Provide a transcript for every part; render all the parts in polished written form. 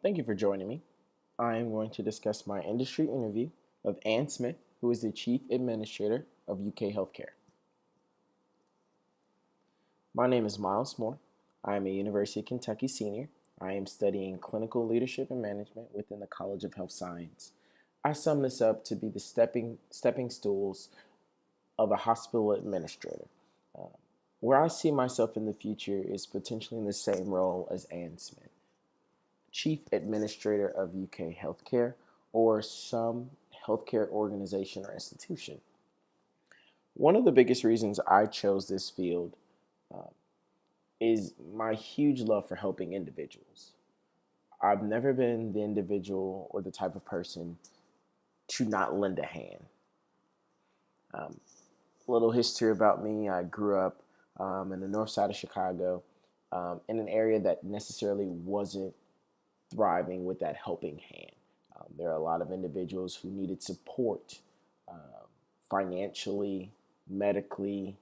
Thank you for joining me. I am going to discuss my industry interview of Ann Smith, who is the Chief Administrator of UK Healthcare. My name is Miles Moore. I am a University of Kentucky senior. I am studying clinical leadership and management within the College of Health Science. I sum this up to be the stepping stools of a hospital administrator. Uh, where I see myself in the future is potentially in the same role as Ann Smith, Chief Administrator of UK Healthcare, or some healthcare organization or institution. One of the biggest reasons I chose this field uh, is my huge love for helping individuals. I've never been the individual or the type of person to not lend a hand. Um, Little history about me: I grew up in the north side of Chicago, in an area that necessarily wasn't thriving with that helping hand. There are a lot of individuals who needed support financially, medically,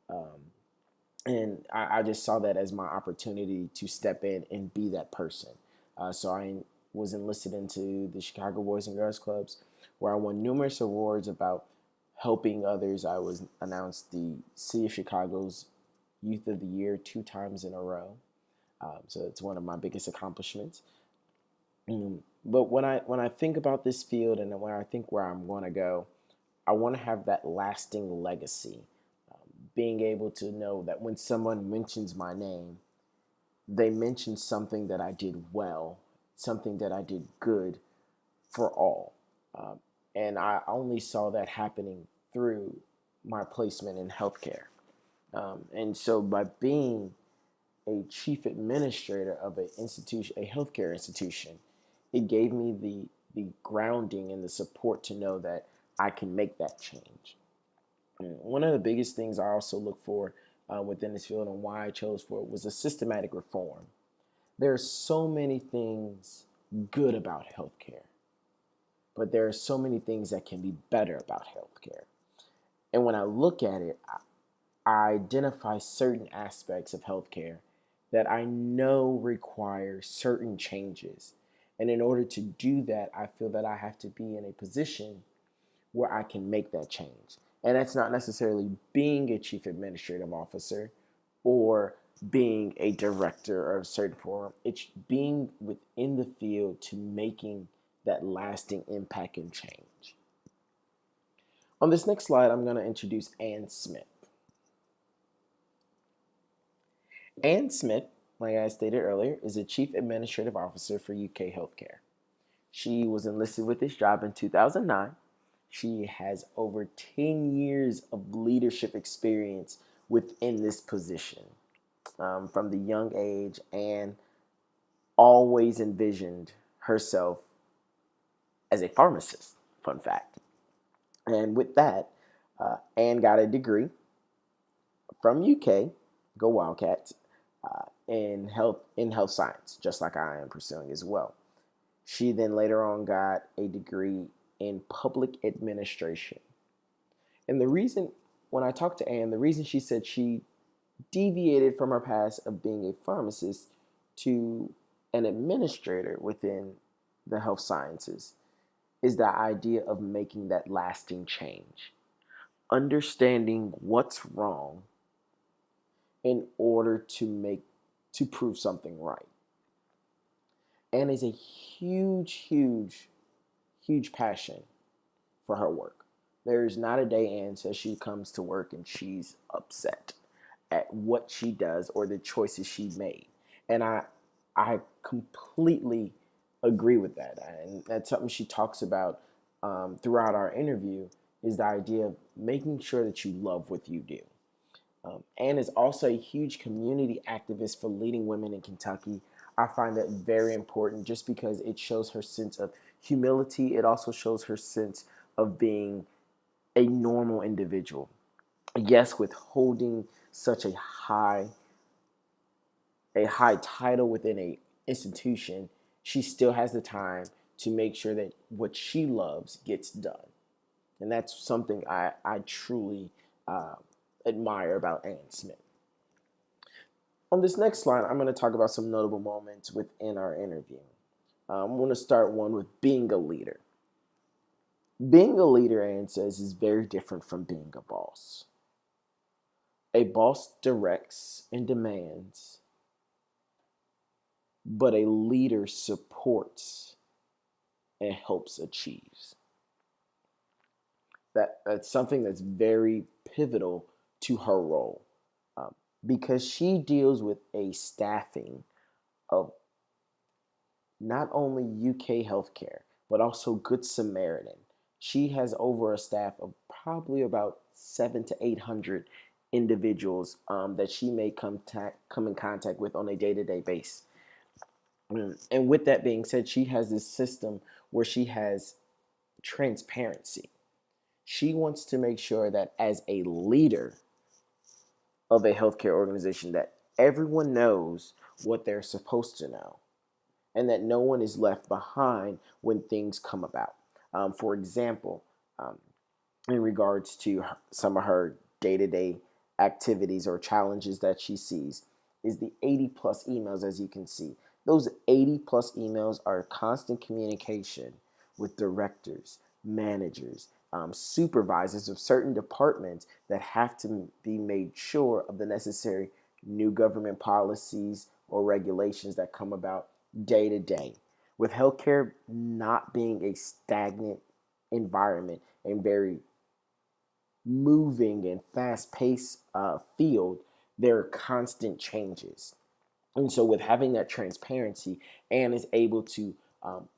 um, and I just saw that as my opportunity to step in and be that person. So I was enlisted into the Chicago Boys and Girls Clubs, where I won numerous awards about helping others. I was announced the City of Chicago's Youth of the Year 2 times in a row. So it's one of my biggest accomplishments. But when I think about this field and when I think where I'm going to go, I want to have that lasting legacy. Being able to know that when someone mentions my name, they mention something that I did well, something that I did good for all. Um, and I only saw that happening through my placement in healthcare. And so by being a chief administrator of an institution, a healthcare institution, it gave me the grounding and the support to know that I can make that change. And one of the biggest things I also look for within this field and why I chose for it was a systematic reform. There are so many things good about healthcare, but there are so many things that can be better about healthcare. And when I look at it, I identify certain aspects of healthcare that I know require certain changes. And in order to do that, I feel that I have to be in a position where I can make that change. And that's not necessarily being a chief administrative officer or being a director of a certain forum. It's being within the field to making that lasting impact and change. On this next slide, I'm going to introduce Ann Smith. Ann Smith, like I stated earlier, is a Chief Administrative Officer for UK Healthcare. She was enlisted with this job in 2009. She has over 10 years of leadership experience within this position. From the young age, Ann always envisioned herself as a pharmacist, fun fact. And with that, Ann got a degree from UK, go Wildcats, in health science, just like I am pursuing as well. She then later on got a degree in public administration. And the reason, when I talked to Ann, the reason she said she deviated from her past of being a pharmacist to an administrator within the health sciences is the idea of making that lasting change, understanding what's wrong in order to prove something right. Ann is a huge passion for her work. There's not a day Ann says she comes to work and she's upset at what she does or the choices she made. And I completely agree with that. And that's something she talks about throughout our interview, is the idea of making sure that you love what you do. Ann is also a huge community activist for leading women in Kentucky. I find that very important just because it shows her sense of humility. It also shows her sense of being a normal individual. Yes, with holding such a high title within a institution, she still has the time to make sure that what she loves gets done. And that's something I truly admire about Ann Smith. On this next slide, I'm going to talk about some notable moments within our interview. I'm going to start one with being a leader. Being a leader, Ann says, is very different from being a boss. A boss directs and demands, but a leader supports and helps achieve. That's something that's very pivotal to her role, because she deals with a staffing of not only UK healthcare, but also Good Samaritan. She has over a staff of probably about 700 to 800 individuals that she may come in contact with on a day-to-day basis. And with that being said, she has this system where she has transparency. She wants to make sure that as a leader of a healthcare organization, that everyone knows what they're supposed to know, and that no one is left behind when things come about. For example, in regards to some of her day-to-day activities or challenges that she sees, is the 80 plus emails. As you can see, those 80 plus emails are constant communication with directors, managers, supervisors of certain departments that have to be made sure of the necessary new government policies or regulations that come about day to day. With healthcare not being a stagnant environment and very moving and fast paced field, there are constant changes. And so, with having that transparency, Anne is able to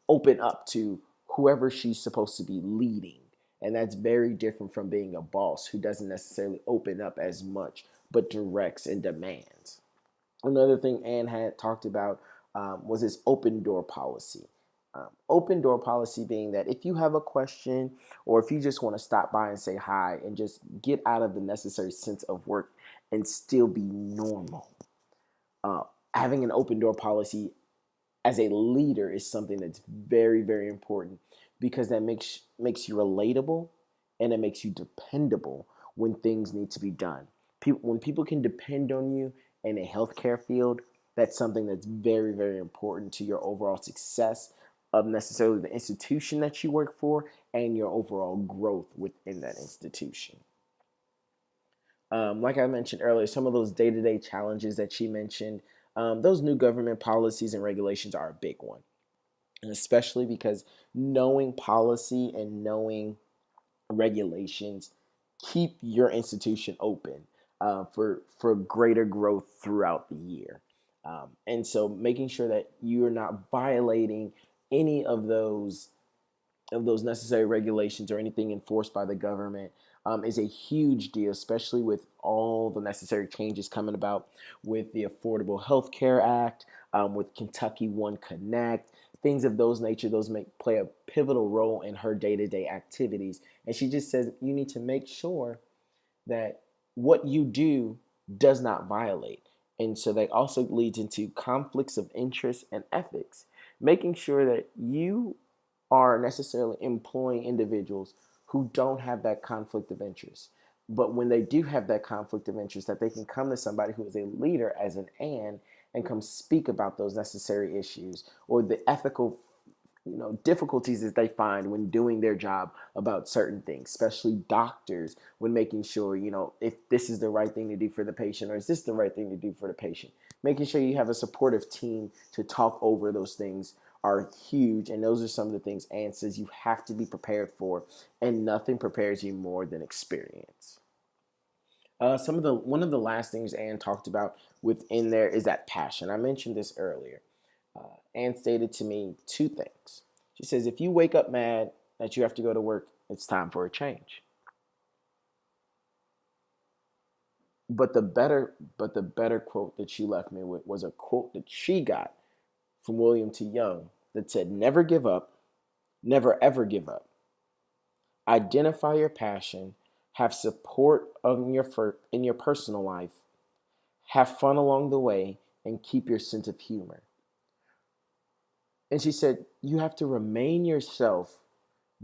open up to whoever she's supposed to be leading. And that's very different from being a boss who doesn't necessarily open up as much, but directs and demands. Another thing Anne had talked about was this open door policy. Open door policy being that if you have a question or if you just want to stop by and say hi and just get out of the necessary sense of work and still be normal, having an open door policy as a leader is something that's very, very important, because that makes you relatable and it makes you dependable when things need to be done. When people can depend on you in a healthcare field, that's something that's very, very important to your overall success of necessarily the institution that you work for and your overall growth within that institution. Like I mentioned earlier, some of those day-to-day challenges that she mentioned, those new government policies and regulations are a big one. And especially because knowing policy and knowing regulations keep your institution open for greater growth throughout the year. And so making sure that you're not violating any of those necessary regulations or anything enforced by the government is a huge deal, especially with all the necessary changes coming about with the Affordable Health Care Act, with Kentucky One Connect, things of those nature. Those play a pivotal role in her day-to-day activities. And she just says you need to make sure that what you do does not violate. And so that also leads into conflicts of interest and ethics, making sure that you are necessarily employing individuals who don't have that conflict of interest. But when they do have that conflict of interest, that they can come to somebody who is a leader as an Ann and come speak about those necessary issues or the ethical difficulties that they find when doing their job about certain things, especially doctors when making sure, if this is the right thing to do for the patient or is this the right thing to do for the patient. Making sure you have a supportive team to talk over those things are huge, and those are some of the things Ann says you have to be prepared for, and nothing prepares you more than experience. One of the last things Ann talked about within there is that passion. I mentioned this earlier. Ann stated to me two things. She says, if you wake up mad that you have to go to work, it's time for a change. But the better quote that she left me with was a quote that she got from William T. Young that said, never give up, never ever give up. Identify your passion, have support in your personal life, have fun along the way, and keep your sense of humor. And she said, you have to remain yourself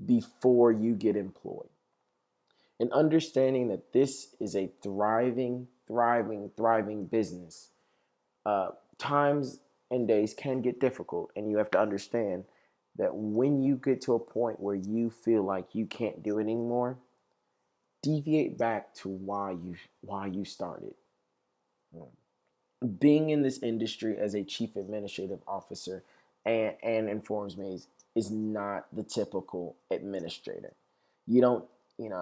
before you get employed. And understanding that this is a thriving business. Times and days can get difficult, and you have to understand that when you get to a point where you feel like you can't do it anymore, deviate back to why you started. Being in this industry as a chief administrative officer and informs me is not the typical administrator. You don't,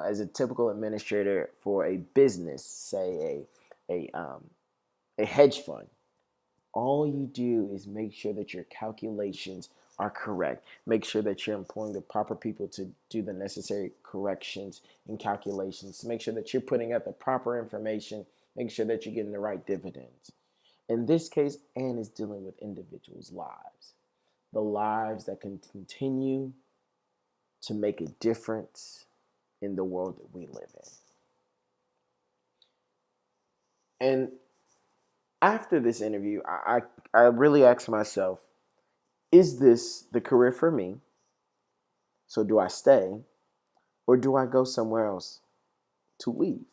as a typical administrator for a business, say a hedge fund, all you do is make sure that your calculations are correct. Make sure that you're employing the proper people to do the necessary corrections and calculations. Make sure that you're putting out the proper information. Make sure that you're getting the right dividends. In this case, Anne is dealing with individuals' lives, the lives that can continue to make a difference in the world that we live in. And after this interview, I really asked myself, is this the career for me? So do I stay, or do I go somewhere else to leave?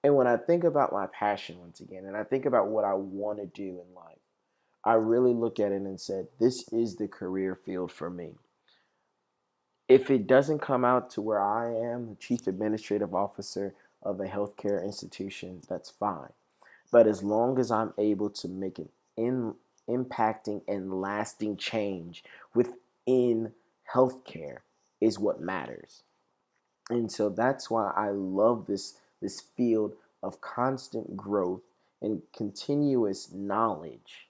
And when I think about my passion once again, and I think about what I want to do in life, I really look at it and said, this is the career field for me. If it doesn't come out to where I am, the chief administrative officer of a healthcare institution, that's fine. But as long as I'm able to make an impacting and lasting change within healthcare is what matters. And so that's why I love this field of constant growth and continuous knowledge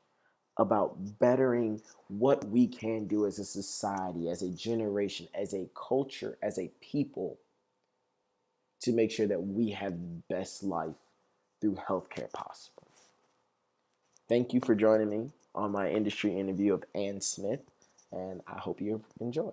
about bettering what we can do as a society, as a generation, as a culture, as a people, to make sure that we have the best life through healthcare possible. Thank you for joining me on my industry interview of Ann Smith, and I hope you enjoy.